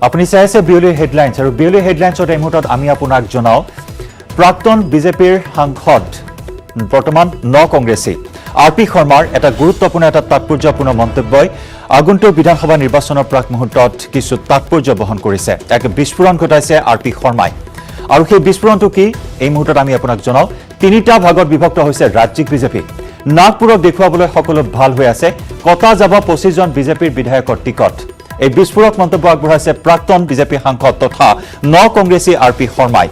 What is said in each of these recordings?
আপুনি চাই আছে বিয়লিৰ হেডলাইন্স আৰু বিয়লিৰ হেডলাইন্সত এই মুহূৰ্তত আমি আপোনাক জনাও প্ৰাক্তন বিজেপিৰ সাংসদ বৰ্তমান কংগ্ৰেছী আৰপি শৰ্মাৰ এটা গুৰুত্বপূৰ্ণ এটা তাৎপৰ্যপূৰ্ণ মন্তব্যই আগন্তুক বিধানসভা নিৰ্বাচনৰ প্ৰাক মুহূৰ্তত কিছু তাৎপৰ্য বহন কৰিছে এক বিস্ফোৰণ ঘটাইছে আৰপি শৰ্মাই আৰু সেই বিস্ফোৰণটো কি এই মুহূৰ্তত আমি আপোনাক জনাও তিনিটা ভাগত বিভক্ত হৈছে ৰাজ্যিক বিজেপি নাগপুৰক দেখুৱাবলৈ সকলো ভাল হৈ আছে কটা যাব 25 জন বিজেপিৰ বিধায়কৰ টিকট এই বিস্ফোৰক মন্তব্য আগবঢ়াইছে প্ৰাক্তন বিজেপি সাংসদ তথা কংগ্ৰেছী আৰপি শৰ্মাই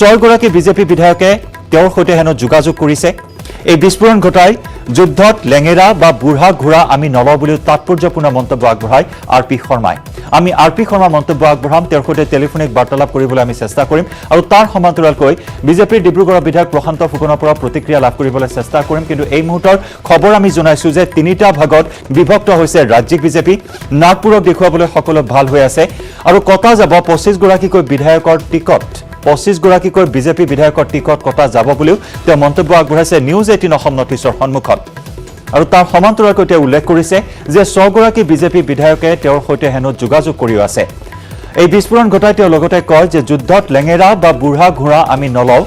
6 গৰাকী বিজেপি বিধায়কে তেওঁৰ সৈতে হেনো যোগাযোগ কৰিছে এই বিস্ফোৰণ ঘটাই যুদ্ধত লেঙেৰা বা বুঢ়া ঘোঁৰা আমি নলওঁ বুলি তাৎপৰ্যপূৰ্ণ মন্তব্য আগবঢ়াই আৰপি শৰ্মাই আমি আৰপি শৰ্মাৰ মন্তব্য আগবঢ়াম তেওঁৰ সৈতে টেলিফোনিক বাৰ্তালাপ কৰিবলৈ আমি চেষ্টা কৰিম আৰু তাৰ সমান্তৰালকৈ বিজেপিৰ ডিব্ৰুগড়ৰ বিধায়ক প্ৰশান্ত ফুকনৰ পৰা প্ৰতিক্ৰিয়া লাভ কৰিবলৈ চেষ্টা কৰিম কিন্তু এই মুহূৰ্তৰ খবৰ আমি জনাইছো যে তিনিটা ভাগত বিভক্ত হৈছে ৰাজ্যিক বিজেপি নাগপুৰক দেখুৱাবলৈ সকলো ভাল হৈ আছে আৰু কটা যাব 25 গৰাকীকৈ বিধায়কৰ টিকট 25 গৰাকীকৈ বিজেপি বিধায়কৰ টিকট কটা যাব বুলিও তেওঁ মন্তব্য আগবঢ়াইছে নিউজ 18 অসম নটিছৰ সন্মুখত আৰু তাৰ সমান্তৰালকৈ তেওঁ উল্লেখ কৰিছে যে 6 গৰাকী বিজেপি বিধায়কে তেওঁৰ সৈতে হেনো যোগাযোগ কৰিও আছে এই বিস্ফোৰণ ঘটাই তেওঁ লগতে কয় যে যুদ্ধত লেঙেৰা বা বুঢ়া ঘোঁৰা আমি নলওঁ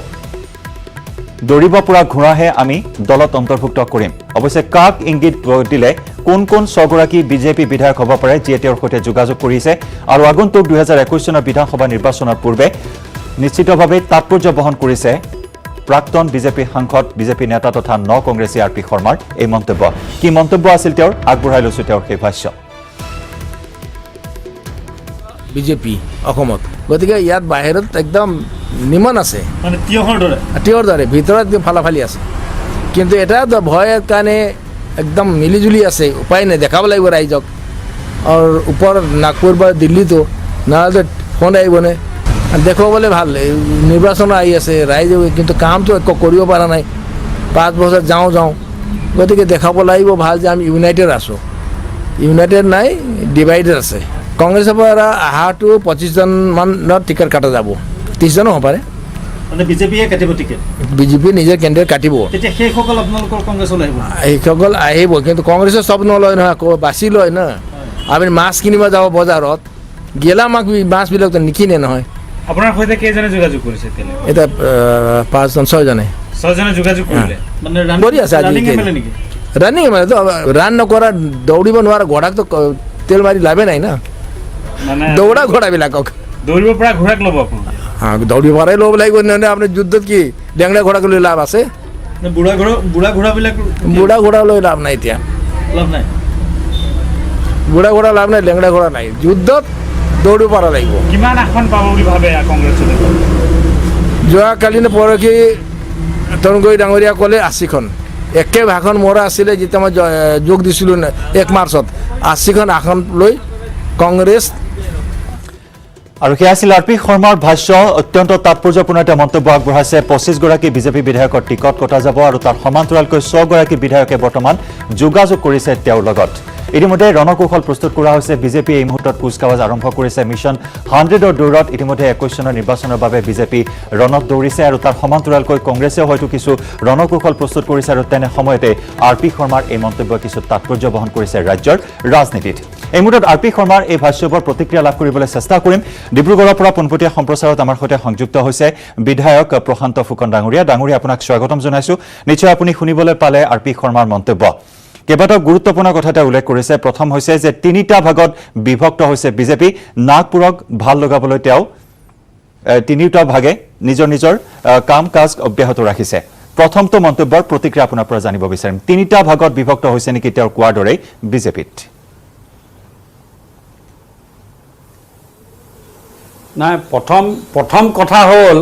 দৌৰিব পৰা ঘোঁৰাহে আমি দলত অন্তৰ্ভুক্ত কৰিম অৱশ্যে কাক ইংগিত দিলে কোন 6 গৰাকী বিজেপি বিধায়ক হ'ব পাৰে যিয়ে তেওঁৰ সৈতে যোগাযোগ কৰিছে আৰু আগন্তুক 2021 চনৰ বিধানসভা নিৰ্বাচনৰ পূৰ্বে নিশ্চিতভাৱে তাৎপৰ্য বহন কৰিছে প্ৰাক্তন বিজেপি সাংসদ বিজেপি নেতা তথা কংগ্ৰেছী আৰপি শৰ্মাৰ এই মন্তব্য কি মন্তব্য আছিল তেওঁৰ আগবঢ়াই লৈছো তেওঁৰ সেই ভাষ্য বিজেপি অসমত গতিকে ইয়াত বাহিৰত একদম নিমন আছে মানে তিয়হৰ দৰে ভিতৰত ফালাফালি আছে কিন্তু এটা ভয়ৰ কাৰণে একদম মিলিজুলি আছে উপায় নাই দেখাব লাগিব ৰাইজক আৰু ওপৰ নাগপুৰ বা দিল্লীতো নহ'লে ফোন আহিবনে দেখুৱাবলৈ ভাল নিৰ্বাচন আহি আছে ৰাইজে কিন্তু কামটো একো কৰিব পৰা নাই 5 বছৰ যাওঁ গতিকে দেখাব লাগিব ভাল যে আমি ইউনাইটেড আছোঁ ইউনাইটেড নাই ডিভাইডেড আছে কংগ্ৰেছৰ পৰা অহাটো 25 জনমানৰ টিকেট কটা যাব 30 জনো হ'ব পাৰে মানে বিজেপিয়ে কাটিব টিকেট বিজেপি নিজৰ কেন্দ্ৰীয় কাটিব তেতিয়া সেইসকল আপোনালোকৰ কংগ্ৰেছলৈ আহিব সেইসকল আহিব কিন্তু কংগ্ৰেছে চব নলয় নহয় আকৌ বাছি লয় না আমি মাছ কিনিব যাব বজাৰত গেলা মাছবিলাকতো নিকিনে নহয় আপোনাৰ সৈতে কেইজনে যোগাযোগ কৰিছে এতিয়া 5 জন 6 জনে যোগাযোগ কৰিলে মানে কৰি আছে আজি নেকি ৰানিং মানে তো ৰান নকৰা দৌৰিব নোৱাৰা ঘোঁৰাকতো তেল মাৰি লাভে নাই না মানে দৌৰা ঘোঁৰাবিলাকক দৌৰিব পৰা ঘোঁৰাক ল'ব আপুনি দৌৰিব পৰাই ল'ব লাগিব নহ'লে আপুনি যুদ্ধত কি ডেংৰা ঘোঁৰাক লৈ লাভ আছে বুঢ়া ঘোঁৰা লৈ লাভ নাই এতিয়া বুঢ়া ঘোঁৰা লাভ নাই লেংৰা ঘোঁৰা নাই যুদ্ধত দৌৰিব পৰা লাগিব কিমান আসন পাব বুলি ভাবে কংগ্ৰেছে যোৱাকালি পৰহি তৰুণ ডাঙৰীয়া ক'লে 80খন একে ভাষণ মৰা আছিলে যেতিয়া মই যোগ দিছিলোঁ 1 মাৰ্চত 80খন আসন লৈ কংগ্ৰেছ আৰু সেয়া আছিল আৰপি শৰ্মাৰ ভাষ্য অত্যন্ত তাৎপৰ্যপূৰ্ণ এটা মন্তব্য আগবঢ়াইছে 25 গৰাকী বিজেপি বিধায়কৰ টিকট কটা যাব আৰু তাৰ সমান্তৰালকৈ 6 গৰাকী বিধায়কে বৰ্তমান যোগাযোগ কৰিছে তেওঁৰ লগত ইতিমধ্যে ৰণকৌশল প্ৰস্তুত কৰা হৈছে বিজেপি এই মুহূৰ্তত কুচকাৱাজ আৰম্ভ কৰিছে মিছন 100ৰ দৌৰত ইতিমধ্যে 21 চনৰ নিৰ্বাচনৰ বাবে বিজেপি ৰণত দৌৰিছে আৰু তাৰ সমান্তৰালকৈ কংগ্ৰেছেও হয়তো কিছু ৰণকৌশল প্ৰস্তুত কৰিছে আৰু তেনে সময়তে আৰপি শৰ্মাৰ এই মন্তব্য কিছু তাৎপৰ্য বহন কৰিছে ৰাজ্যৰ ৰাজনীতিত এই মুহূৰ্তত আৰপি শৰ্মাৰ এই ভাষ্যৰ প্ৰতিক্ৰিয়া লাভ কৰিবলৈ চেষ্টা কৰিম ডিব্ৰুগড়ৰ পৰা পোনপটীয়া সম্প্ৰচাৰত আমাৰ সৈতে সংযুক্ত হৈছে বিধায়ক প্ৰশান্ত ফুকন ডাঙৰীয়া আপোনাক স্বাগতম জনাইছো নিশ্চয় আপুনি শুনিবলৈ পালে আৰপি শৰ্মাৰ মন্তব্য কেইবাটাও গুৰুত্বপূৰ্ণ কথা এটা উল্লেখ কৰিছে প্ৰথম হৈছে যে তিনিটা ভাগত বিভক্ত হৈছে বিজেপি নাগপুৰক ভাল লগাবলৈ তেওঁ তিনিটা ভাগে নিজৰ কাম কাজ অব্যাহত ৰাখিছে প্ৰথমটো মন্তব্যৰ প্ৰতিক্ৰিয়া আপোনাৰ পৰা জানিব বিচাৰিম তিনিটা ভাগত বিভক্ত হৈছে নেকি তেওঁৰ কোৱাৰ দৰেই বিজেপিত নাই প্ৰথম কথা হ'ল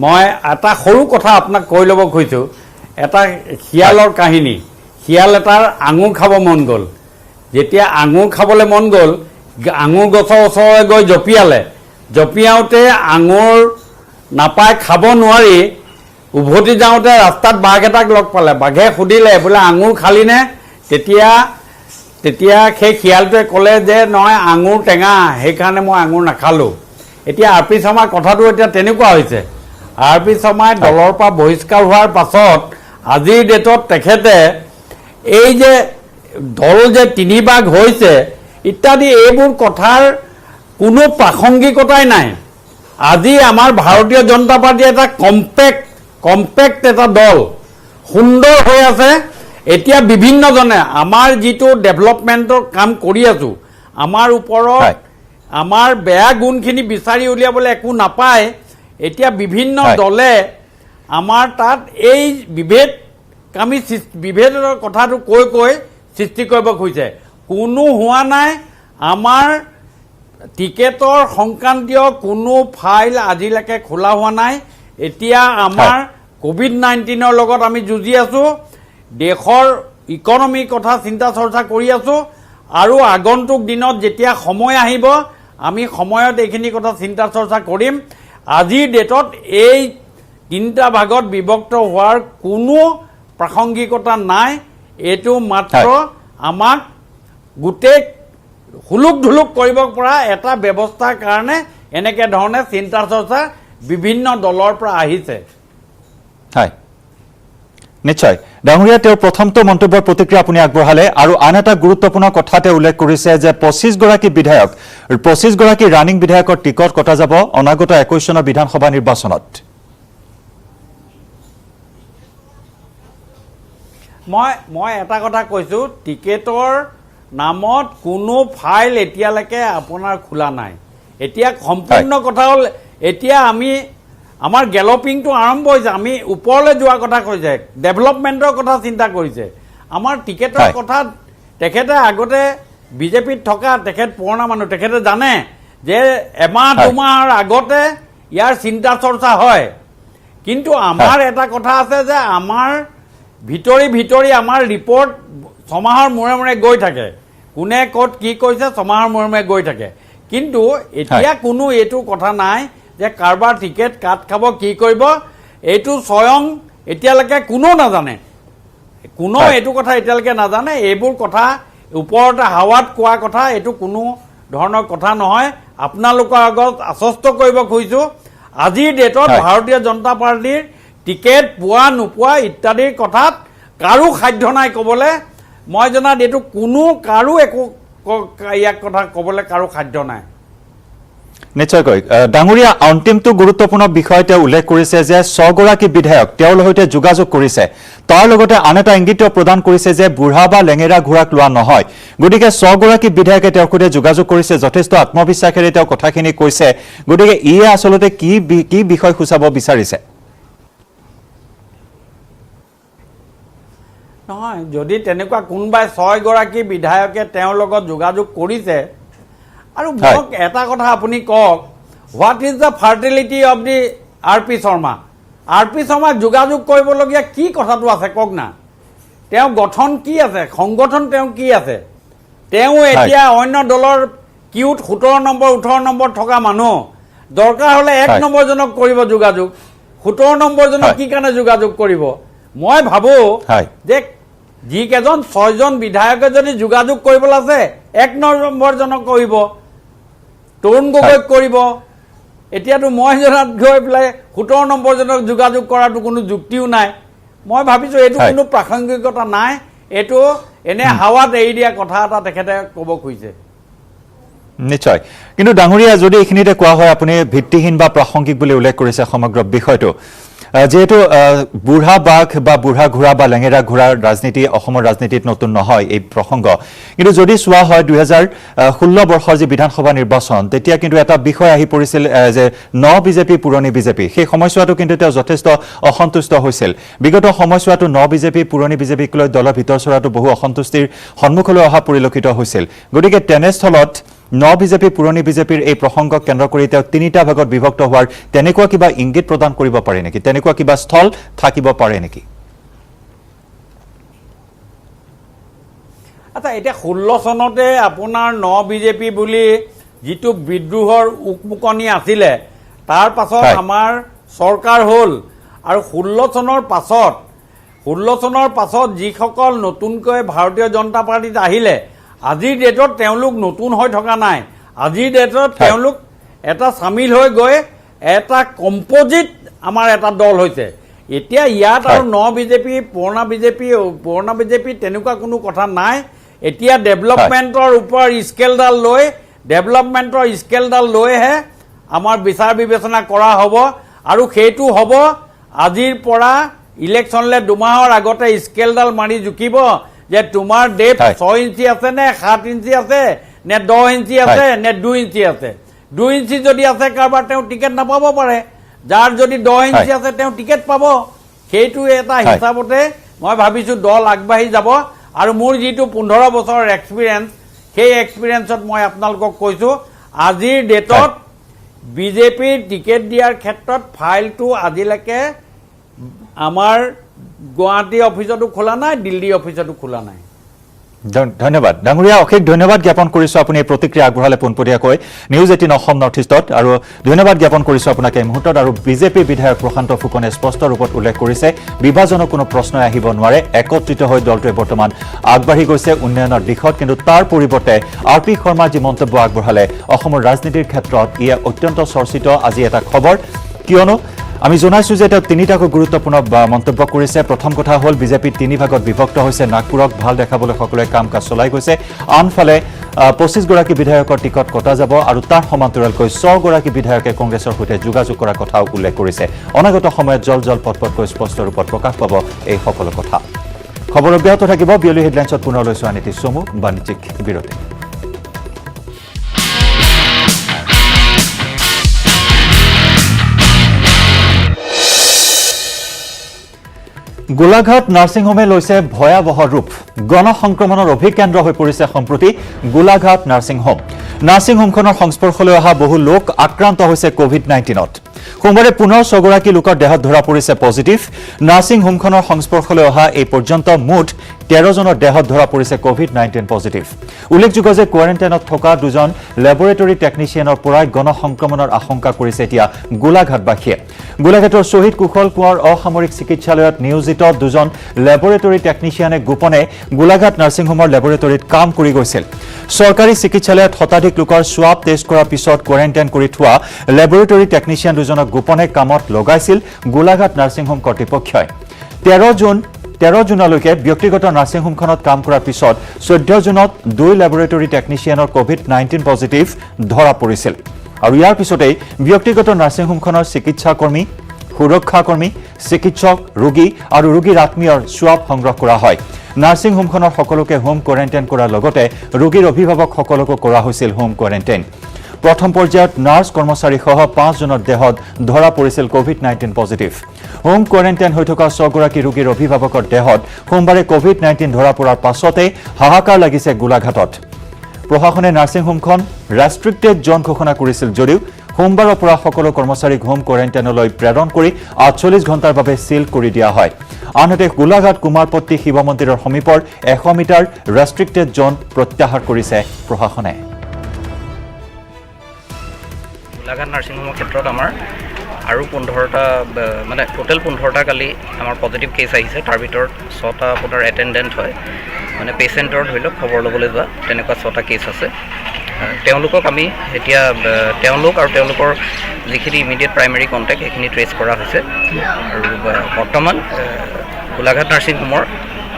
মই এটা সৰু কথা আপোনাক কৈ ল'ব খুজিছোঁ এটা শিয়ালৰ কাহিনী শিয়াল এটাৰ আঙুৰ খাব মন গ'ল যেতিয়া আঙুৰ খাবলৈ মন গ'ল আঙুৰ গছৰ ওচৰলৈ গৈ জঁপিয়াওঁতে আঙুৰ নাপাই খাব নোৱাৰি উভতি যাওঁতে ৰাস্তাত বাঘ এটাক লগ পালে বাঘে সুধিলে বোলে আঙুৰ খালিনে তেতিয়া সেই শিয়ালটোৱে ক'লে যে নহয় আঙুৰ টেঙা সেইকাৰণে মই আঙুৰ নাখালোঁ এতিয়া আৰপি শৰ্মাৰ কথাটো এতিয়া তেনেকুৱা হৈছে আৰপি শৰ্মাই দলৰ পৰা বহিষ্কাৰ হোৱাৰ পাছত আজিৰ ডেটত তেখেতে এই যে দল যে 3 ভাগ হৈছে ইত্যাদি এইবোৰ কথাৰ কোনো প্ৰাসংগিকতাই নাই। আজি আমাৰ ভাৰতীয় জনতা পাৰ্টি এটা কম্পেক্ট এটা দল সুন্দৰ হৈ আছে। এতিয়া বিভিন্নজনে আমাৰ যিটো ডেভেলপমেণ্টৰ কাম কৰি আছোঁ, আমাৰ ওপৰত আমাৰ বেয়া গুণখিনি বিচাৰি উলিয়াবলৈ একো নাপায়। এতিয়া বিভিন্ন দলে আমাৰ তাত এই বিভেদৰ কথাটো কৈ সৃষ্টি কৰিব খুজিছে। কোনো হোৱা নাই। আমাৰ টিকেটৰ সংক্ৰান্তীয় কোনো ফাইল আজিলৈকে খোলা হোৱা নাই। এতিয়া আমাৰ কোভিড-19 লগত আমি যুঁজি আছোঁ, দেশৰ ইকনমিৰ কথা চিন্তা চৰ্চা কৰি আছোঁ, আৰু আগন্তুক দিনত যেতিয়া সময় আহিব আমি সময়ত এইখিনি কথা চিন্তা চৰ্চা কৰিম। আজিৰ ডেটত এই তিনিটা ভাগত বিভক্ত হোৱাৰ কোনো প্ৰাসংগিকতা নাই। এইটো মাত্ৰ আমাক গোটেই হুলুক ধুলুক কৰিব পৰা এটা ব্যৱস্থাৰ কাৰণে এনেকৈ ধৰণে চিন্তা চৰ্চা বিভিন্ন দলৰ পৰা আহিছে। হয়, নিশ্চয় ডাঙৰীয়া, তেওঁৰ প্ৰথমটো মন্তব্যৰ প্ৰতিক্ৰিয়া আপুনি আগবঢ়ালে। আৰু আন এটা গুৰুত্বপূৰ্ণ কথাতে উল্লেখ কৰিছে যে 25 গৰাকী ৰানিং বিধায়কৰ টিকট কটা যাব অনাগত 21 চনৰ বিধানসভা নিৰ্বাচনত। মই এটা কথা কৈছোঁ, টিকেটৰ নামত কোনো ফাইল এতিয়ালৈকে আপোনাৰ খোলা নাই। এতিয়া সম্পূৰ্ণ কথা হ'ল, এতিয়া আমাৰ গেলপিংটো আৰম্ভ হৈছে। আমি ওপৰলৈ যোৱাৰ কথা কৈছে, ডেভেলপমেণ্টৰ কথা চিন্তা কৰিছে। আমাৰ টিকেটৰ কথা তেখেতে আগতে বিজেপিত থকা তেখেত পুৰণা মানুহ, তেখেতে জানে যে এমাহ দুমাহৰ আগতে ইয়াৰ চিন্তা চৰ্চা হয়। কিন্তু আমাৰ এটা কথা আছে যে আমাৰ ভিতৰি আমাৰ ৰিপৰ্ট ছমাহৰ মূৰে মূৰে গৈ থাকে। কোনে ক'ত কি কৈছে ছমাহৰ মূৰে মূৰে গৈ থাকে। কিন্তু এতিয়া কোনো এইটো কথা নাই যে কাৰোবাৰ টিকেট কাট খাব, কি কৰিব, এইটো স্বয়ং এতিয়ালৈকে কোনো নাজানে। এইটো কথা এতিয়ালৈকে নাজানে। এইবোৰ কথা ওপৰতে হাৱাত কোৱা কথা, এইটো কোনো ধৰণৰ কথা নহয়। আপোনালোকৰ আগত আশ্বস্ত কৰিব খুজিছোঁ, আজিৰ ডেটত ভাৰতীয় জনতা পাৰ্টীৰ টিকেট পোৱা নোপোৱা ইত্যাদিৰ কথাত কাৰো সাধ্য নাই ক'বলৈ। মই জনাত এইটো কাৰো একো ইয়াক কথা ক'বলৈ কাৰো সাধ্য নাই। নিশ্চয়কৈ ডাঙৰীয়া, অন্তিমটো গুৰুত্বপূৰ্ণ বিষয় তেওঁ উল্লেখ কৰিছে যে 6 গৰাকী বিধায়ক তেওঁৰ সৈতে যোগাযোগ কৰিছে। তাৰ লগতে আন এটা ইংগিত প্ৰদান কৰিছে যে বুঢ়া বা লেঙেৰা ঘোঁৰাক লোৱা নহয়। গতিকে 6 গৰাকী বিধায়কে তেওঁৰ সৈতে যোগাযোগ কৰিছে, যথেষ্ট আত্মবিশ্বাসেৰে তেওঁ কথাখিনি কৈছে। গতিকে ইয়ে আচলতে কি বিষয় সূচাব বিচাৰিছে? নহয়, যদি তেনেকুৱা কোনোবাই 6 গৰাকী বিধায়কে তেওঁৰ লগত যোগাযোগ কৰিছে, আৰু মোক এটা কথা আপুনি কওক, what is the fertility of the RP Sharma? RP শৰ্মাক যোগাযোগ কৰিবলগীয়া কি কথাটো আছে কওক না। তেওঁ গঠন কি আছে, সংগঠন তেওঁ কি আছে? তেওঁ এতিয়া অন্য দলৰ কিউত 17 নম্বৰ 18 নম্বৰ থকা মানুহ, দৰকাৰ হ'লে 1 নম্বৰজনক কৰিব যোগাযোগ, 17 নম্বৰজনক কি কাৰণে যোগাযোগ কৰিব? মই ভাবোঁ যে যিকেইজন 6জন বিধায়কে যদি যোগাযোগ কৰিবলৈ আছে 1 নম্বৰজনক কৰিব, তৰুণ গগৈক কৰিব। এতিয়াতো মই জনাত গৈ পেলাই 17 নম্বৰজনক যোগাযোগ কৰাটো কোনো যুক্তিও নাই। মই ভাবিছোঁ এইটো কোনো প্ৰাসংগিকতা নাই। এইটো এনে হাৱাত এৰি দিয়া কথা এটা তেখেতে ক'ব খুজিছে। নিশ্চয়, কিন্তু ডাঙৰীয়া, যদি এইখিনিতে কোৱা হয় আপুনি ভিত্তিহীন বা প্ৰাসংগিক বুলি উল্লেখ কৰিছে সমগ্ৰ বিষয়টো, যেহেতু বুঢ়া বাঘ বা বুঢ়া ঘোঁৰা বা লেঙেৰা ঘোঁৰাৰ ৰাজনীতি অসমৰ ৰাজনীতিত নতুন নহয় এই প্ৰসংগ। কিন্তু যদি চোৱা হয় 2016 বৰ্ষৰ যি বিধানসভা নিৰ্বাচন, তেতিয়া কিন্তু এটা বিষয় আহি পৰিছিল যে বিজেপি পুৰণি বিজেপি। সেই সময়ছোৱাটো কিন্তু তেওঁ যথেষ্ট অসন্তুষ্ট হৈছিল। বিগত সময়ছোৱাটো বিজেপি পুৰণি বিজেপিক লৈ দলৰ ভিতৰ চৰাটো বহু অসন্তুষ্টিৰ সন্মুখলৈ অহা পৰিলক্ষিত হৈছিল। গতিকে তেনেস্থলত বিজেপি পুৰণি বিজেপিৰ এই প্ৰসংগক কেন্দ্ৰ কৰি তেওঁ 3টা ভাগত বিভক্ত হোৱাৰ তেনেকুৱা কিবা ইংগিত প্ৰদান কৰিব পাৰে নেকি? তেনেকুৱা কিবা স্থল থাকিব পাৰে নেকি? আচ্ছা, এতিয়া 16 চনতে আপোনাৰ বিজেপি বুলি যিটো বিদ্ৰোহৰ উকমুকনি আছিলে, তাৰ পাছত আমাৰ চৰকাৰ হ'ল, আৰু 16 চনৰ পাছত যিসকল নতুনকৈ ভাৰতীয় জনতা পাৰ্টীত আহিলে, আজিৰ ডেটত তেওঁলোক নতুন হৈ থকা নাই। আজিৰ ডেটত তেওঁলোক এটা চামিল হৈ গৈ এটা কম্পজিট আমাৰ এটা দল হৈছে। এতিয়া ইয়াত আৰু বিজেপি পুৰণা বিজেপি তেনেকুৱা কোনো কথা নাই। এতিয়া ডেভেলপমেণ্টৰ ওপৰত স্কেলডাল লৈ ডেভেলপমেণ্টৰ স্কেলডাল লৈহে আমাৰ বিচাৰ বিবেচনা কৰা হ'ব আৰু সেইটো হ'ব আজিৰ পৰা ইলেকশ্যনলৈ 2 মাহৰ আগতে স্কেলডাল মাৰি জুকিব যে তোমাৰ ডেপ 6 ইঞ্চি আছে নে 7 ইঞ্চি আছে নে 10 ইঞ্চি আছে নে 2 ইঞ্চি আছে 2 ইঞ্চি যদি আছে কাৰোবাৰ তেওঁ টিকেট নাপাব পাৰে যাৰ যদি 10 ইঞ্চি আছে তেওঁ টিকেট পাব সেইটো এটা হিচাপতে মই ভাবিছোঁ দল আগবাঢ়ি যাব আৰু মোৰ যিটো 15 বছৰৰ এক্সপিৰিয়েঞ্চ সেই এক্সপিৰিয়েঞ্চত মই আপোনালোকক কৈছোঁ আজিৰ ডেটত বিজেপিৰ টিকেট দিয়াৰ ক্ষেত্ৰত ফাইলটো আজিলৈকে আমাৰ গুৱাহাটী অফিচতো খোলা নাই দিল্লী অফিচতো খোলা নাই ধন্যবাদ ডাঙৰীয়া অশেষ ধন্যবাদ জ্ঞাপন কৰিছোঁ আপুনি এই প্ৰতিক্ৰিয়া আগবঢ়ালে পোনপটীয়াকৈ নিউজ 18 অসম নৰ্থ ইষ্টত আৰু ধন্যবাদ জ্ঞাপন কৰিছোঁ আপোনাক এই মুহূৰ্তত আৰু বিজেপি বিধায়ক প্ৰশান্ত ফুকনে স্পষ্ট ৰূপত উল্লেখ কৰিছে বিভাজনৰ কোনো প্ৰশ্নই আহিব নোৱাৰে একত্ৰিত হৈ দলটোৱে বৰ্তমান আগবাঢ়ি গৈছে উন্নয়নৰ দিশত কিন্তু তাৰ পৰিৱৰ্তে RP শৰ্মাৰ যি মন্তব্য আগবঢ়ালে অসমৰ ৰাজনীতিৰ ক্ষেত্ৰত ই অত্যন্ত চৰ্চিত আজি এটা খবৰ কিয়নো আমি জনাইছোঁ যে তেওঁ তিনিটাকৈ গুৰুত্বপূৰ্ণ মন্তব্য কৰিছে প্ৰথম কথা হ'ল বিজেপি 3 ভাগত বিভক্ত হৈছে নাগপুৰক ভাল দেখাবলৈ সকলোৱে কাম কাজ চলাই গৈছে আনফালে 25 গৰাকী বিধায়কৰ টিকট কটা যাব আৰু তাৰ সমান্তৰালকৈ 100 গৰাকী বিধায়কে কংগ্ৰেছৰ সৈতে যোগাযোগ কৰাৰ কথাও উল্লেখ কৰিছে অনাগত সময়ত জল পটপটকৈ স্পষ্ট ৰূপত প্ৰকাশ পাব এই সকলো কথা খবৰ অব্যাহত থাকিব বিয়লি হেডলাইন্সত পুনৰ লৈছোঁ আনিতি চমু বাণিজ্যিক বিৰতি গোলাঘাট নাৰ্ছিং হোমে লৈছে ভয়াৱহ ৰূপ গণসংক্ৰমণৰ অভিকেন্দ্ৰ হৈ পৰিছে সম্প্ৰতি গোলাঘাট নাৰ্ছিং হোমখনৰ সংস্পৰ্শলৈ অহা বহু লোক আক্ৰান্ত হৈছে কোভিড-19ত সোমবাৰে পুনৰ 6 গৰাকী লোকৰ দেহত ধৰা পৰিছে পজিটিভ নাৰ্ছিং হোমখনৰ সংস্পৰ্শলৈ অহা এই পৰ্যন্ত মুঠ 13 জনৰ দেহত ধৰা পৰিছে কোভিড-19 পজিটিভ উল্লেখযোগ্য যে কোৱাৰেণ্টাইনত থকা 2 জন লেবৰেটৰী টেকনিচিয়ানৰ পৰাই গণসংক্ৰমণৰ আশংকা কৰিছে এতিয়া গোলাঘাটবাসীয়ে গোলাঘাটৰ শহীদ কুশল কোঁৱৰ অসামৰিক চিকিৎসালয়ত নিয়োজিত 2 জন লেবৰেটৰী টেকনিচিয়ানে গোপনে গোলাঘাট নাৰ্ছিং হোমৰ লেবৰেটৰীত কাম কৰি গৈছিল চৰকাৰী চিকিৎসালয়ত শতাধিক লোকৰ সোৱাব টেষ্ট কৰাৰ পিছত কোৱাৰেণ্টাইন কৰি থোৱা লেবৰেটৰী টেকনিচিয়ান 2 জনক গোপনে কামত লগাইছিল গোলাঘাট নাৰ্ছিং হোম কৰ্তৃপক্ষই 13 জুনলৈকে ব্যক্তিগত নাৰ্ছিং হোমখনত কাম কৰাৰ পিছত 14 জুনত 2 লেবৰেটৰী টেকনিচিয়ানৰ কোভিড-19 পজিটিভ ধৰা পৰিছিল আৰু ইয়াৰ পিছতেই ব্যক্তিগত নাৰ্ছিং হোমখনৰ চিকিৎসাকৰ্মী সুৰক্ষাকৰ্মী চিকিৎসক ৰোগী আৰু ৰোগীৰ আত্মীয়ৰ সোৱাব সংগ্ৰহ কৰা হয় নাৰ্ছিং হোমখনৰ সকলোকে হোম কোৱাৰেণ্টাইন কৰাৰ লগতে ৰোগীৰ অভিভাৱকসকলকো কৰা হৈছিল হোম কোৱাৰেণ্টাইন প্ৰথম পৰ্যায়ত নাৰ্ছ কৰ্মচাৰীসহ 5 জনৰ দেহত ধৰা পৰিছিল কোভিড-19 পজিটিভ হোম কোৱাৰেণ্টাইন হৈ থকা 6 গৰাকী ৰোগীৰ অভিভাৱকৰ দেহত সোমবাৰে কোভিড-19 ধৰা পৰাৰ পাছতে হাহাকাৰ লাগিছে গোলাঘাটত প্ৰশাসনে নাৰ্ছিং হোমখন ৰেষ্ট্ৰিক্টেড জোন ঘোষণা কৰিছিল যদিও সোমবাৰৰ পৰা সকলো কৰ্মচাৰীক হোম কোৱাৰেণ্টাইনলৈ প্ৰেৰণ কৰি 48 ঘণ্টাৰ বাবে সিল কৰি দিয়া হয় আনহাতে গোলাঘাট কুমাৰপট্টি শিৱ মন্দিৰৰ সমীপৰ 100 মিটাৰ ৰেষ্ট্ৰিক্টেড জোন প্ৰত্যাহাৰ কৰিছে প্ৰশাসনে গোলাঘাট নাৰ্ছিং হোমৰ ক্ষেত্ৰত আমাৰ আৰু 15টা মানে টোটেল 15টা কালি আমাৰ পজিটিভ কেছ আহিছে তাৰ ভিতৰত 6টা আপোনাৰ এটেণ্ডেণ্ট হয় মানে পেচেণ্টৰ ধৰি লওক খবৰ ল'বলৈ যোৱা তেনেকুৱা 6টা কেছ আছে তেওঁলোকক আমি এতিয়া তেওঁলোক আৰু তেওঁলোকৰ যিখিনি ইমিডিয়েট প্ৰাইমেৰী কণ্টেক্ট সেইখিনি ট্ৰেচ কৰা হৈছে আৰু বৰ্তমান গোলাঘাট নাৰ্ছিং হোমৰ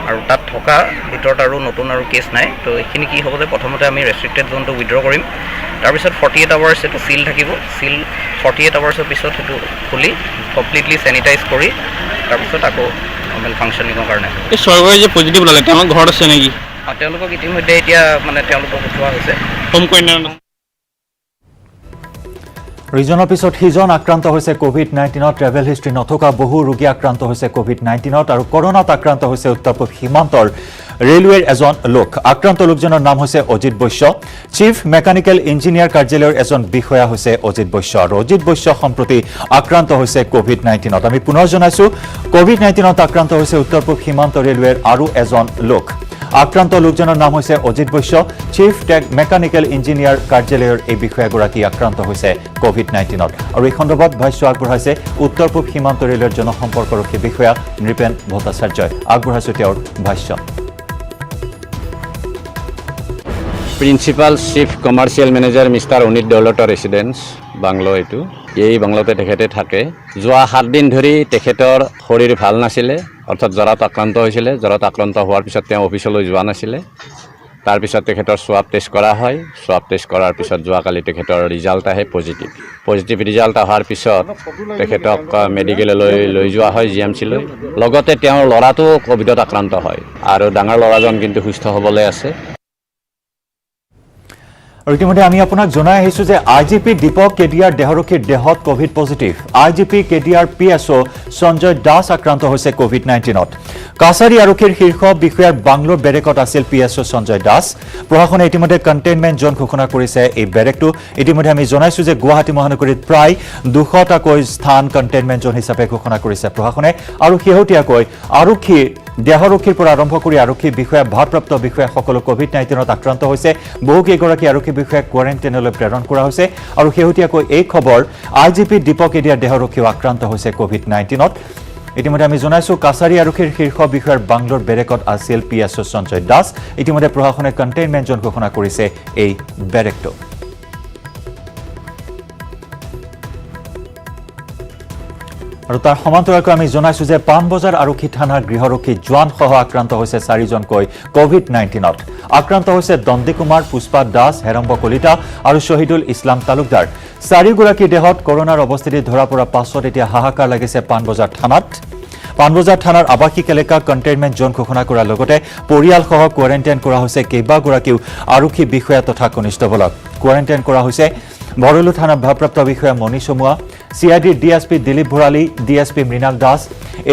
আৰু তাত থকা ভিতৰত আৰু নতুন আৰু কেছ নাই তো এইখিনি কি হ'ব যে প্ৰথমতে আমি ৰেষ্ট্ৰিক্টেড জোনটো উইথড্ৰ কৰিম তাৰপিছত 48 আৱাৰ্ছ এইটো চিল থাকিব চিল 48 আৱাৰ্ছৰ পিছত সেইটো খুলি কমপ্লিটলি চেনিটাইজ কৰি তাৰপিছত আকৌ নৰ্মেল ফাংচনিঙৰ কাৰণে এই চৰকাৰে যে পজিটিভ ওলালে তেওঁলোক ঘৰত আছে নেকি তেওঁলোকক ইতিমধ্যে এতিয়া মানে তেওঁলোকক উঠোৱা হৈছে হোম কোৱাৰেণ্টাইন ৰিজনৰ পিছত সিজন আক্ৰান্ত হৈছে কোভিড-19ত ট্ৰেভেল হিষ্ট্ৰী নথকা বহু ৰোগী আক্ৰান্ত হৈছে কোভিড-19ত আৰু কৰোনাত আক্ৰান্ত হৈছে উত্তৰ পূব সীমান্তৰ ৰেলৱেৰ এজন লোক আক্ৰান্ত লোকজনৰ নাম হৈছে Ajit Baishya chief mechanical engineer কাৰ্যালয়ৰ এজন বিষয়া হৈছে অজিত বৈশ্য আৰু অজিত বৈশ্য সম্প্ৰতি আক্ৰান্ত হৈছে কোভিড-19ত আমি পুনৰ জনাইছোঁ কোভিড-19ত আক্ৰান্ত হৈছে উত্তৰ পূব সীমান্ত ৰেলৱেৰ আৰু এজন লোক আক্ৰান্ত লোকজনৰ নাম হৈছে Ajit Baishya chief mechanical engineer কাৰ্যালয়ৰ এই বিষয়াগৰাকী আক্ৰান্ত হৈছে কোভিড-19ত আৰু এই সন্দৰ্ভত ভাষ্য আগবঢ়াইছে উত্তৰ পূব সীমান্ত ৰেলৰ জনসম্পৰ্কৰক্ষী বিষয়া নৃপেন ভট্টাচাৰ্যই আগবঢ়াইছে তেওঁৰ ভাষ্য principal chief commercial manager mister Anit দৌলতৰ ৰেচিডেন্স বাংলো এইটো এই বাংলোতে তেখেতে থাকে যোৱা 7 দিন ধৰি তেখেতৰ শৰীৰ ভাল নাছিলে অৰ্থাৎ জ্বৰত আক্ৰান্ত হৈছিলে জ্বৰত আক্ৰান্ত হোৱাৰ পিছত তেওঁ অফিচলৈ যোৱা নাছিলে তাৰপিছত তেখেতৰ সোৱাব টেষ্ট কৰা হয় সোৱাব টেষ্ট কৰাৰ পিছত যোৱাকালি তেখেতৰ ৰিজাল্ট আহে পজিটিভ ৰিজাল্ট অহাৰ পিছত তেখেতক মেডিকেললৈ লৈ যোৱা হয় GMC লৈ লগতে তেওঁৰ ল'ৰাটো কোভিডত আক্ৰান্ত হয় আৰু ডাঙৰ ল'ৰাজন কিন্তু সুস্থ হ'বলৈ আছে আৰু ইতিমধ্যে আমি আপোনাক জনাই আহিছো যে IGP দীপক কেডিয়াৰ দেহৰক্ষীৰ দেহত Covid positive IGP কেডিয়াৰ PSO Sanjay Das আক্ৰান্ত হৈছে কোভিড-19ত কাছাৰী আৰক্ষীৰ শীৰ্ষ বিষয়াৰ বাংলোৰ বেৰেকত আছিল PSO সঞ্জয় দাস প্ৰশাসনে ইতিমধ্যে কণ্টেইনমেণ্ট জোন ঘোষণা কৰিছে এই বেৰেকটো ইতিমধ্যে আমি জনাইছো যে গুৱাহাটী মহানগৰীত প্ৰায় 200টাকৈ স্থান কণ্টেইনমেণ্ট জোন হিচাপে ঘোষণা কৰিছে প্ৰশাসনে আৰু শেহতীয়াকৈ আৰক্ষীৰ দেহৰক্ষীৰ পৰা আৰম্ভ কৰি আৰক্ষী বিষয়া ভাৰপ্ৰাপ্ত বিষয়া সকলো কোভিড-19ত আক্ৰান্ত হৈছে বহুকেইগৰাকী আৰক্ষী বিষয়াক কোৱাৰেণ্টাইনলৈ প্ৰেৰণ কৰা হৈছে আৰু শেহতীয়াকৈ এই খবৰ IGP দীপক কেডিয়াৰ দেহৰক্ষীও আক্ৰান্ত হৈছে কোভিড-19ত ইতিমধ্যে আমি জনাইছো কাছাৰী আৰক্ষীৰ শীৰ্ষ বিষয়াৰ বাংলোৰ বেৰেকত আছিল PSO সঞ্জয় দাস ইতিমধ্যে প্ৰশাসনে কণ্টেইনমেণ্ট জোন ঘোষণা কৰিছে এই বেৰেকটো আৰু তাৰ সমান্তৰালকৈ আমি জনাইছো যে পাণবজাৰ আৰক্ষী থানাৰ গৃহৰক্ষী জোৱানসহ আক্ৰান্ত হৈছে 4জনকৈ কোভিড-19ত আক্ৰান্ত হৈছে দণ্ডী কুমাৰ পুষ্পা দাস হেৰম্ব কলিতা আৰু শহীদুল ইছলাম তালুকদাৰ 4গৰাকী দেহত কৰোনাৰ অৱস্থিতি ধৰা পৰা পাছত এতিয়া হাহাকাৰ লাগিছে পাণবজাৰ থানাত পাণবজাৰ থানাৰ আৱাসিক এলেকা কণ্টেইনমেণ্ট জোন ঘোষণা কৰাৰ লগতে পৰিয়ালসহ কোৱাৰেণ্টাইন কৰা হৈছে কেইবাগৰাকীও আৰক্ষী বিষয়া তথা কনিষ্ঠবলক কোৱাৰেণ্টাইন কৰা হৈছে বৰলু থানাৰ ভাৰপ্ৰাপ্ত বিষয়া মণি চমুৱা CID DSP Dilip Bharali DSP Mrinal Das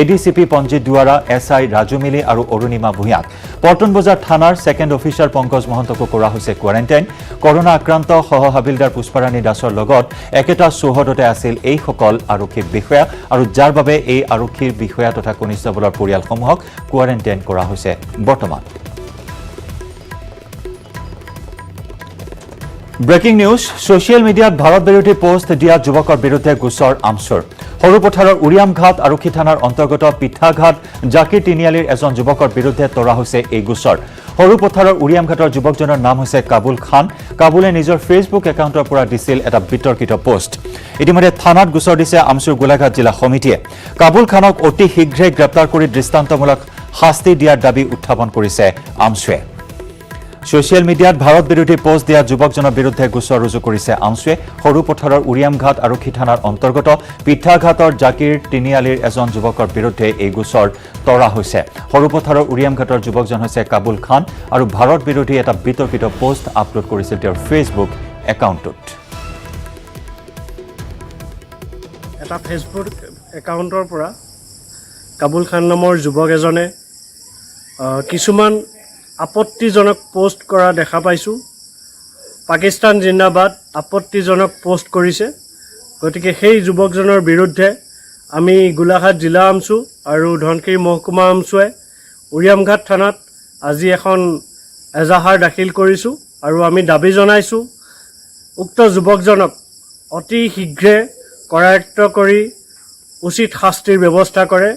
ADCP পঞ্জিত দুৱাৰা SI ৰাজু মিলি আৰু অৰুণিমা ভূঞাক পল্টন বজাৰ থানাৰ ছেকেণ্ড অফিচাৰ পংকজ মহন্তকো কৰা হৈছে কোৱাৰেণ্টাইন কৰোনা আক্ৰান্ত সহ হাবিলদাৰ পুষ্পাৰাণী দাসৰ লগত একেটা চৌহদতে আছিল এইসকল আৰক্ষী বিষয়া আৰু যাৰ বাবে এই আৰক্ষীৰ বিষয়া তথা কনিষ্ঠবলৰ পৰিয়ালসমূহক কোৱাৰেণ্টাইন কৰা হৈছে বৰ্তমান ব্ৰেকিং নিউজ সোশ্যাল মিডিয়াত ভাৰত বিৰোধী পোষ্ট দিয়া যুৱকৰ বিৰুদ্ধে গোচৰ আমচুৰ সৰুপথাৰৰ উৰিয়ামঘাট আৰক্ষী থানাৰ অন্তৰ্গত পিঠাঘাট জাকিৰ তিনিআলিৰ এজন যুৱকৰ বিৰুদ্ধে তৰা হৈছে এই গোচৰ সৰুপথাৰৰ উৰিয়ামঘাটৰ যুৱকজনৰ নাম হৈছে কাবুল খান কাবুলে নিজৰ ফেচবুক একাউণ্টৰ পৰা দিছিল এটা বিতৰ্কিত পোষ্ট ইতিমধ্যে থানাত গোচৰ দিছে আমচুৰ গোলাঘাট জিলা সমিতিয়ে কাবুল খানক অতি শীঘ্ৰে গ্ৰেপ্তাৰ কৰি দৃষ্টান্তমূলক শাস্তি দিয়াৰ দাবী উত্থাপন কৰিছে আমচুৱে সোশ্যাল মিডিয়াত ভাৰত বিৰোধী পোষ্ট দিয়া যুৱকজনৰ বিৰুদ্ধে গোচৰ ৰুজু কৰিছে আমচুৱে সৰুপথাৰৰ উৰিয়ামঘাট আৰক্ষী থানাৰ অন্তৰ্গত পিঠাঘাটৰ জাকিৰ তিনিআলিৰ এজন যুৱকৰ বিৰুদ্ধে এই গোচৰ তৰা হৈছে সৰুপথাৰৰ উৰিয়ামঘাটৰ যুৱকজন হৈছে কাবুল খান আৰু ভাৰত বিৰোধী এটা বিতৰ্কিত পোষ্ট আপলোড কৰিছিল তেওঁৰ ফেচবুক একাউণ্টত এটা ফেচবুক একাউণ্টৰ পৰা কাবুল খান নামৰ যুৱক এজনে কিছুমান আপত্তিজনক পোষ্ট কৰা দেখা পাইছোঁ পাকিস্তান জিন্দাবাদ আপত্তিজনক পোষ্ট কৰিছে গতিকে সেই যুৱকজনৰ বিৰুদ্ধে আমি গোলাঘাট জিলা আমচু আৰু ধনশিৰি মহকুমা আমচুৱে উৰিয়ামঘাট থানাত আজি এখন এজাহাৰ দাখিল কৰিছোঁ আৰু আমি দাবী জনাইছোঁ উক্ত যুৱকজনক অতি শীঘ্ৰে কৰায়ত্ব কৰি উচিত শাস্তিৰ ব্যৱস্থা কৰে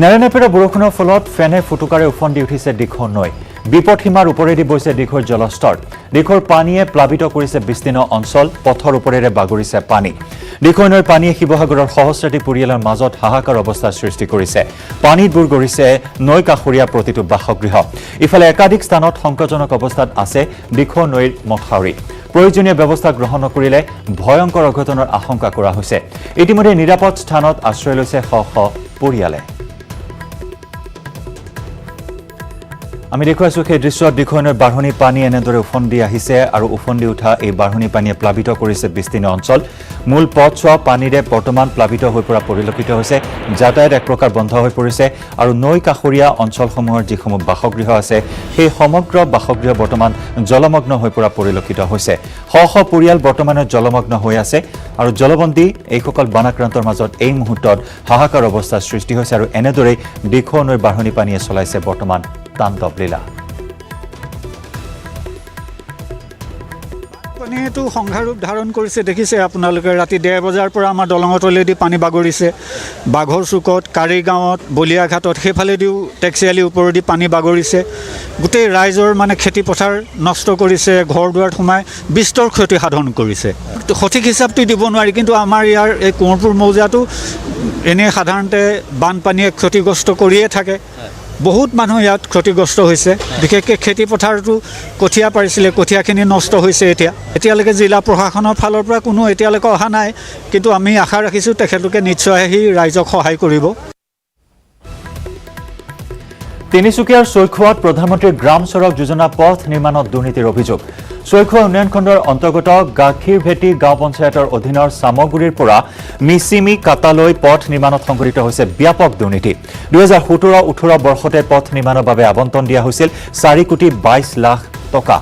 নেৰানেপেৰা বৰষুণৰ ফলত ফেনে ফুটুকাৰে উফন্দি উঠিছে দিখৌ নৈ বিপদসীমাৰ ওপৰেদি বৈছে দিখৌৰ জলস্তৰ দিখৌৰ পানীয়ে প্লাবিত কৰিছে বিস্তীৰ্ণ অঞ্চল পথৰ ওপৰেৰে বাগৰিছে পানী দিখৌ নৈৰ পানীয়ে শিৱসাগৰৰ সহস্ৰাধিক পৰিয়ালৰ মাজত হাহাকাৰ অৱস্থাৰ সৃষ্টি কৰিছে পানীত বুৰ গৰিছে নৈ কাষৰীয়া প্ৰতিটো বাসগৃহ ইফালে একাধিক স্থানত সংকটজনক অৱস্থাত আছে দিখৌ নৈৰ মথাউৰি প্ৰয়োজনীয় ব্যৱস্থা গ্ৰহণ নকৰিলে ভয়ংকৰ অঘটনৰ আশংকা কৰা হৈছে ইতিমধ্যে নিৰাপদ স্থানত আশ্ৰয় লৈছে শ শ পৰিয়ালে আমি দেখুৱাইছো সেই দৃশ্যত দিখৌ নৈৰ বাঢ়নী পানী এনেদৰে উফন্দি আহিছে আৰু উফন্দি উঠা এই বাঢ়নী পানীয়ে প্লাবিত কৰিছে বিস্তীৰ্ণ অঞ্চল মূল পথছোৱা পানীৰে বৰ্তমান প্লাবিত হৈ পৰা পৰিলক্ষিত হৈছে যাতায়াত এক প্ৰকাৰ বন্ধ হৈ পৰিছে আৰু নৈ কাষৰীয়া অঞ্চলসমূহৰ যিসমূহ বাসগৃহ আছে সেই সমগ্ৰ বাসগৃহ বৰ্তমান জলমগ্ন হৈ পৰা পৰিলক্ষিত হৈছে শ শ পৰিয়াল বৰ্তমানে জলমগ্ন হৈ আছে আৰু জলবন্দী এইসকল বানাক্ৰান্তৰ মাজত এই মুহূৰ্তত হাহাকাৰ অৱস্থাৰ সৃষ্টি হৈছে আৰু এনেদৰেই দিখৌ নৈৰ বাঢ়নী পানীয়ে চলাইছে বৰ্তমান তাণ্ডৱ লীলা পানীটো সংঘাৰূপ ধাৰণ কৰিছে দেখিছে আপোনালোকে ৰাতি 1:30 বজাৰ পৰা আমাৰ দলঙৰ তলেদি পানী বাগৰিছে বাঘৰ চুকত কাৰিগাঁৱত বলিয়াঘাটত সেইফালেদিও টেক্সিআলিৰ ওপৰেদি পানী বাগৰিছে গোটেই ৰাইজৰ মানে খেতি পথাৰ নষ্ট কৰিছে ঘৰ দুৱাৰত সোমাই বিস্তৰ ক্ষতি সাধন কৰিছে সঠিক হিচাপটো দিব নোৱাৰি কিন্তু আমাৰ ইয়াৰ এই কোঁৱৰপুৰ মৌজাটো এনেই সাধাৰণতে বানপানীয়ে ক্ষতিগ্ৰস্ত কৰিয়ে থাকে বহুত মানুহ ইয়াত ক্ষতিগ্ৰস্ত হৈছে বিশেষকৈ খেতি পথাৰটো কঠীয়া পাৰিছিলে কঠীয়াখিনি নষ্ট হৈছে এতিয়ালৈকে জিলা প্ৰশাসনৰ ফালৰ পৰা কোনো এতিয়ালৈকে অহা নাই কিন্তু আমি আশা ৰাখিছোঁ তেখেতলোকে নিশ্চয় আহি ৰাইজক সহায় কৰিব তিনিচুকীয়াৰ চৈখোৱাত প্ৰধানমন্ত্ৰী গ্ৰাম চড়ক যোজনা পথ নিৰ্মাণত দুৰ্নীতিৰ অভিযোগ চৈখোৱা উন্নয়ন খণ্ডৰ অন্তৰ্গত গাখীৰভেটি গাঁও পঞ্চায়তৰ অধীনৰ সামগুৰিৰ পৰা মিচিমি কাটালৈ পথ নিৰ্মাণত সংঘটিত হৈছে ব্যাপক দুৰ্নীতি 2017-18 বৰ্ষতে পথ নিৰ্মাণৰ বাবে আবণ্টন দিয়া হৈছিল 4 কোটি 22 লাখ টকা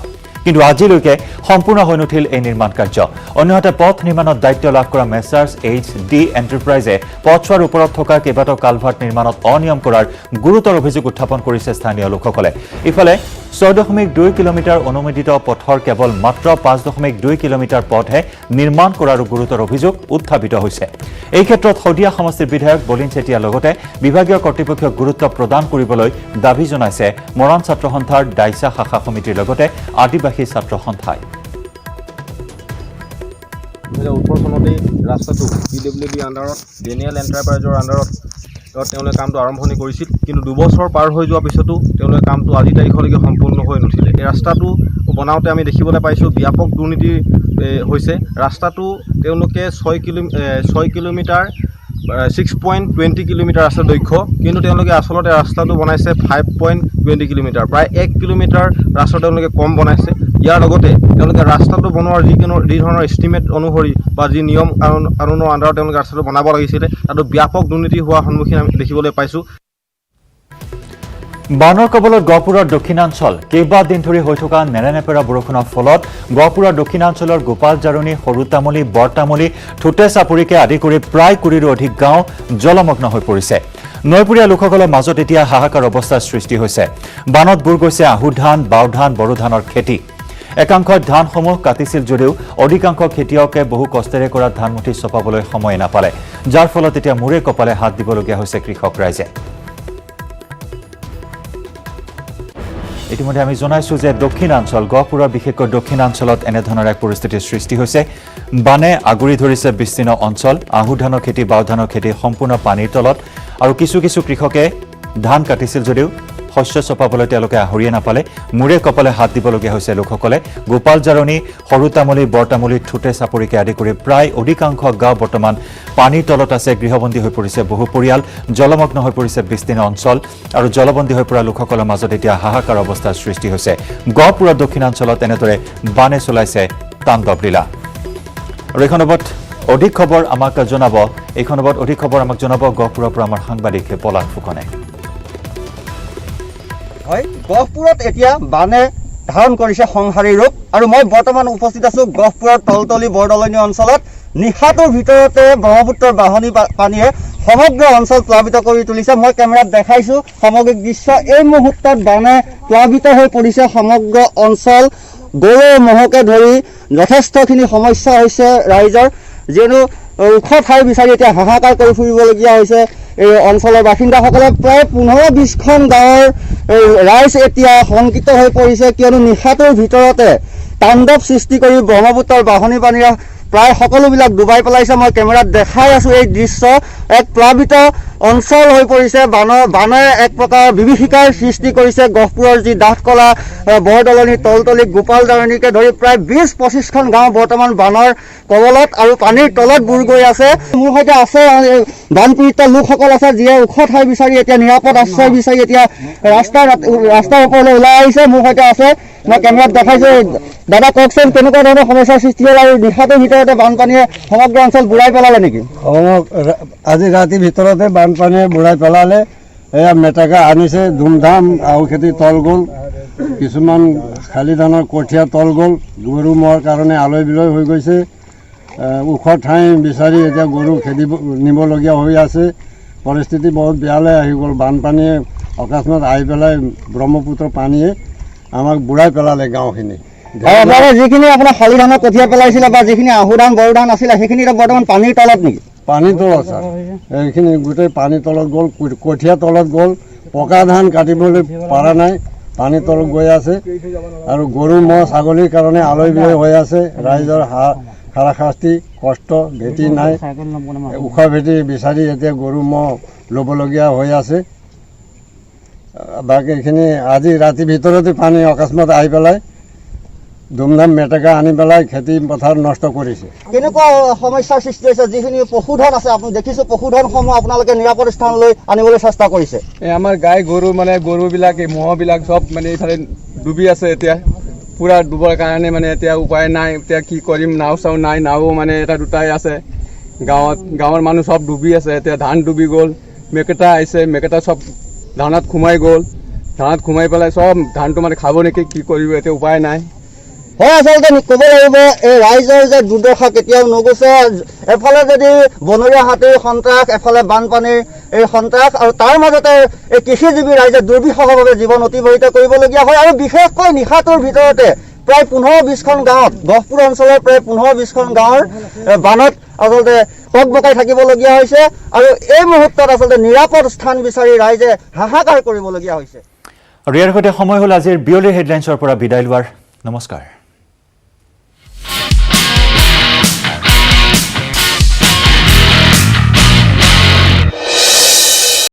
কিন্তু আজিলৈকে সম্পূৰ্ণ হৈ নুঠিল এই নিৰ্মাণ কাৰ্য অন্যহাতে পথ নিৰ্মাণত দায়িত্ব লাভ কৰা মেছাৰ্ছ HD এণ্টাৰপ্ৰাইজে পথছোৱাৰ ওপৰত থকা কেইবাটাও কালভাৰ্ট নিৰ্মাণত অনিয়ম কৰাৰ গুৰুতৰ অভিযোগ উত্থাপন কৰিছে স্থানীয় লোকসকলে ইফালে 6.2 কিলোমিটাৰ অনুমোদিত পথৰ কেৱল মাত্ৰ 5.2 কিলোমিটাৰ পথহে নিৰ্মাণ কৰাৰ গুৰুতৰ অভিযোগ উত্থাপিত হৈছে এই ক্ষেত্ৰত সদিয়া সমষ্টিৰ বিধায়ক বলিন চেতিয়াৰ লগতে বিভাগীয় কৰ্তৃপক্ষক গুৰুত্ব প্ৰদান কৰিবলৈ দাবী জনাইছে মৰাণ ছাত্ৰ সন্থাৰ ডাইছা শাখা সমিতিৰ লগতে আদিবাসী ছাত্ৰ সন্থাই 2018 চনতেই ৰাস্তাটো PWD আণ্ডাৰত ডেনিয়েল এণ্টাৰপ্ৰাইজৰ আণ্ডাৰত তেওঁলোকে কামটো আৰম্ভণি কৰিছিল কিন্তু 2 বছৰ পাৰ হৈ যোৱাৰ পিছতো তেওঁলোকে কামটো আজি তাৰিখলৈকে সম্পূৰ্ণ হৈ নুঠিলে এই ৰাস্তাটো বনাওঁতে আমি দেখিবলৈ পাইছোঁ ব্যাপক দুৰ্নীতি হৈছে ৰাস্তাটো তেওঁলোকে 6 কিলোমিটাৰ 6.20 কিলোমিটাৰ ৰাস্তা দৈৰ্ঘ্য কিন্তু তেওঁলোকে আচলতে ৰাস্তাটো বনাইছে 5.20 কিলোমিটাৰ প্ৰায় 1 কিলোমিটাৰ ৰাস্তা তেওঁলোকে কম বনাইছে ইয়াৰ লগতে তেওঁলোকে ৰাস্তাটো বনোৱাৰ যি ধৰণৰ এষ্টিমেট অনুসৰি বা যি নিয়ম কানুনৰ আণ্ডাৰত তেওঁলোকে ৰাস্তাটো বনাব লাগিছিলে তাতো ব্যাপক দুৰ্নীতি হোৱাৰ সন্মুখীন আমি দেখিবলৈ পাইছোঁ বানৰ কবলত গহপুৰৰ দক্ষিণাঞ্চল কেইবাদিন ধৰি হৈ থকা নেৰানেপেৰা বৰষুণৰ ফলত গহপুৰৰ দক্ষিণাঞ্চলৰ গোপাল জাৰণী সৰুতামুলী বৰতামুলী ঠুটে চাপৰিকে আদি কৰি প্ৰায় 20ৰো অধিক গাঁও জলমগ্ন হৈ পৰিছে নৈপৰীয়া লোকসকলৰ মাজত এতিয়া হাহাকাৰ অৱস্থাৰ সৃষ্টি হৈছে বানত বুৰ গৈছে আহু ধান বাও ধান বড়ো ধানৰ খেতি একাংশ ধানসমূহ কাটিছিল যদিও অধিকাংশ খেতিয়কে বহু কষ্টেৰে কৰা ধানমুঠি চপাবলৈ সময় নাপালে যাৰ ফলত এতিয়া মূৰে কপালে হাত দিবলগীয়া হৈছে কৃষক ৰাইজে ইতিমধ্যে আমি জনাইছোঁ যে দক্ষিণাঞ্চল গহপুৰৰ বিশেষকৈ দক্ষিণাঞ্চলত এনেধৰণৰ এক পৰিস্থিতিৰ সৃষ্টি হৈছে বানে আগুৰি ধৰিছে বিস্তীৰ্ণ অঞ্চল আহু ধানৰ খেতি বাও ধানৰ খেতি সম্পূৰ্ণ পানীৰ তলত আৰু কিছু কৃষকে ধান কাটিছিল যদিও শস্য চপাবলৈ তেওঁলোকে আহৰিয়ে নাপালে মূৰে কপালে হাত দিবলগীয়া হৈছে লোকসকলে গোপাল জাৰণী সৰুতামুলী বৰতামুলী ঠুটে চাপৰিকে আদি কৰি প্ৰায় অধিকাংশ গাঁও বৰ্তমান পানীৰ তলত আছে গৃহবন্দী হৈ পৰিছে বহু পৰিয়াল জলমগ্ন হৈ পৰিছে বিস্তীৰ্ণ অঞ্চল আৰু জলবন্দী হৈ পৰা লোকসকলৰ মাজত এতিয়া হাহাকাৰ অৱস্থাৰ সৃষ্টি হৈছে গহপুৰৰ দক্ষিণাঞ্চলত এনেদৰে বানে চলাইছে তাণ্ডৱ লীলা আৰু এই খণ্ডত অধিক খবৰ আমাক জনাব গহপুৰৰ পৰা আমাৰ সাংবাদিক পলাশ ফুকনে হয় গহপুৰত এতিয়া বানে ধাৰণ কৰিছে সংহাৰী ৰূপ আৰু মই বৰ্তমান উপস্থিত আছো গহপুৰৰ তলতলি বৰদলনি অঞ্চলত নিশাটোৰ ভিতৰতে ব্ৰহ্মপুত্ৰৰ বাঢ়নী পানীয়ে সমগ্ৰ অঞ্চল প্লাবিত কৰি তুলিছে মই কেমেৰাত দেখাইছো সামগ্ৰিক দৃশ্য এই মুহূৰ্তত বানে প্লাবিত হৈ পৰিছে সমগ্ৰ অঞ্চল গৰু মহকে ধৰি যথেষ্টখিনি সমস্যা হৈছে ৰাইজৰ যেনো ওখ ঠাই বিচাৰি এতিয়া হাহাকাৰ কৰি ফুৰিবলগীয়া হৈছে এই অঞ্চলৰ বাসিন্দাসকলে প্ৰায় 15-20খন গাঁৱৰ ৰাইজ এতিয়া শংকিত হৈ পৰিছে কিয়নো নিশাটোৰ ভিতৰতে তাণ্ডৱ সৃষ্টি কৰি ব্ৰহ্মপুত্ৰৰ বাঢ়নী পানীৰে প্ৰায় সকলোবিলাক ডুবাই পেলাইছে মই কেমেৰাত দেখাই আছো এই দৃশ্য এক প্লাবিত অঞ্চল হৈ পৰিছে বানে এক প্ৰকাৰ বিভীষিকাৰ সৃষ্টি কৰিছে গহপুৰৰ যি ডাঠকলা বৰদলনি তলতলি গোপাল জাৰণীকে ধৰি প্ৰায় 20-25খন গাঁও বৰ্তমান বানৰ কবলত আৰু পানীৰ তলত বুৰ গৈ আছে মোৰ সৈতে আছে বানপীড়িত লোকসকল আছে যিয়ে ওখ ঠাই বিচাৰি এতিয়া নিৰাপদ আশ্ৰয় বিচাৰি এতিয়া ৰাস্তাৰ ওপৰলৈ ওলাই আহিছে মোৰ সৈতে আছে মই কেমেৰাত দেখাইছো দাদা কওকচোন কেনেকুৱা ধৰণৰ সমস্যাৰ সৃষ্টি হ'ল আৰু নিশাটোৰ ভিতৰতে বানপানীয়ে সমগ্ৰ অঞ্চল বুঢ়াই পেলালে নেকি আজি ৰাতিৰ ভিতৰতে বানপানীয়ে বুঢ়াই পেলালে এয়া মেটেকা আনিছে ধুমধাম আহু খেতি তল গ'ল কিছুমান শালি ধানৰ কঠীয়া তল গ'ল গৰু ম'হৰ কাৰণে আলৈ বিলৈ হৈ গৈছে ওখ ঠাই বিচাৰি এতিয়া গৰু খেদিব নিবলগীয়া হৈ আছে পৰিস্থিতি বহুত বেয়ালৈ আহি গ'ল বানপানীয়ে অকস্মাত আহি পেলাই ব্ৰহ্মপুত্ৰ পানীয়ে আমাক বুঢ়াই পেলালে গাঁওখিনি আপোনালোকে যিখিনি আপোনাৰ শালি ধানৰ কঠীয়া পেলাইছিলে বা যিখিনি আহু ধান বড়ো ধান আছিলে সেইখিনি বৰ্তমান পানীৰ তলত নেকি পানীৰ তলত ছাৰ এইখিনি গোটেই পানীৰ তলত গ'ল কঠীয়া তলত গ'ল পকা ধান কাটিবলৈ পৰা নাই পানীৰ তলত গৈ আছে আৰু গৰু ম'হ ছাগলীৰ কাৰণে আলৈ বিলৈ হৈ আছে ৰাইজৰ হাৰাশাস্তি কষ্ট ভেটি নাই ওখ ভেটি বিচাৰি এতিয়া গৰু ম'হ ল'বলগীয়া হৈ আছে বাকীখিনি আজি ৰাতিৰ ভিতৰতে পানী অকস্মাত আহি পেলাই ধুমধাম মেটেকা আনি পেলাই খেতি পথাৰ নষ্ট কৰিছে। কেনেকুৱা সমস্যাৰ সৃষ্টি হৈছে? যিখিনি পশুধন আছে, আপুনি দেখিছোঁ পশুধনসমূহ আপোনালোকে নিৰাপদ স্থানলৈ আনিবলৈ চেষ্টা কৰিছে। এই আমাৰ গাই গৰু মানে গৰুবিলাক এই ম'হবিলাক চব মানে এইফালে ডুবি আছে এতিয়া, পূৰা ডুবৰ কাৰণে মানে এতিয়া উপায় নাই। এতিয়া কি কৰিম, নাও চাও নাই, নাও মানে এটা দুটাই আছে গাঁৱৰ মানুহ চব ডুবি আছে। এতিয়া ধান ডুবি গ'ল, মেকেটা আহিছে, মেকেটা চব ধানত সোমাই গ'ল, ধানত সোমাই পেলাই চব ধানটো মানে খাব নেকি, কি কৰিব এতিয়া উপায় নাই। হয়, আচলতে ক'ব লাগিব এই ৰাইজৰ যে দুৰ্দশা কেতিয়াও নুগুছে। এফালে যদি বনৰীয়া হাতীৰ সন্ত্ৰাস, এফালে বানপানীৰ এই সন্ত্ৰাস, আৰু তাৰ মাজতে এই কৃষিজীৱী ৰাইজে দুৰ্বিষহভাৱে জীৱন অতিবাহিত কৰিবলগীয়া হয়। আৰু বিশেষকৈ নিশাটোৰ ভিতৰতে প্ৰায় 15-20খন গাঁৱত, গহপুৰ অঞ্চলৰ প্ৰায় 15-20খন গাঁৱৰ বানত আচলতে টকবকাই থাকিবলগীয়া হৈছে। আৰু এই মুহূৰ্তত আচলতে নিৰাপদ স্থান বিচাৰি ৰাইজে হাহাকাৰ কৰিবলগীয়া হৈছে। আৰু ইয়াৰ সৈতে সময় হ'ল আজিৰ বিয়লিৰ হেডলাইন্সৰ পৰা বিদায় লোৱাৰ। নমস্কাৰ।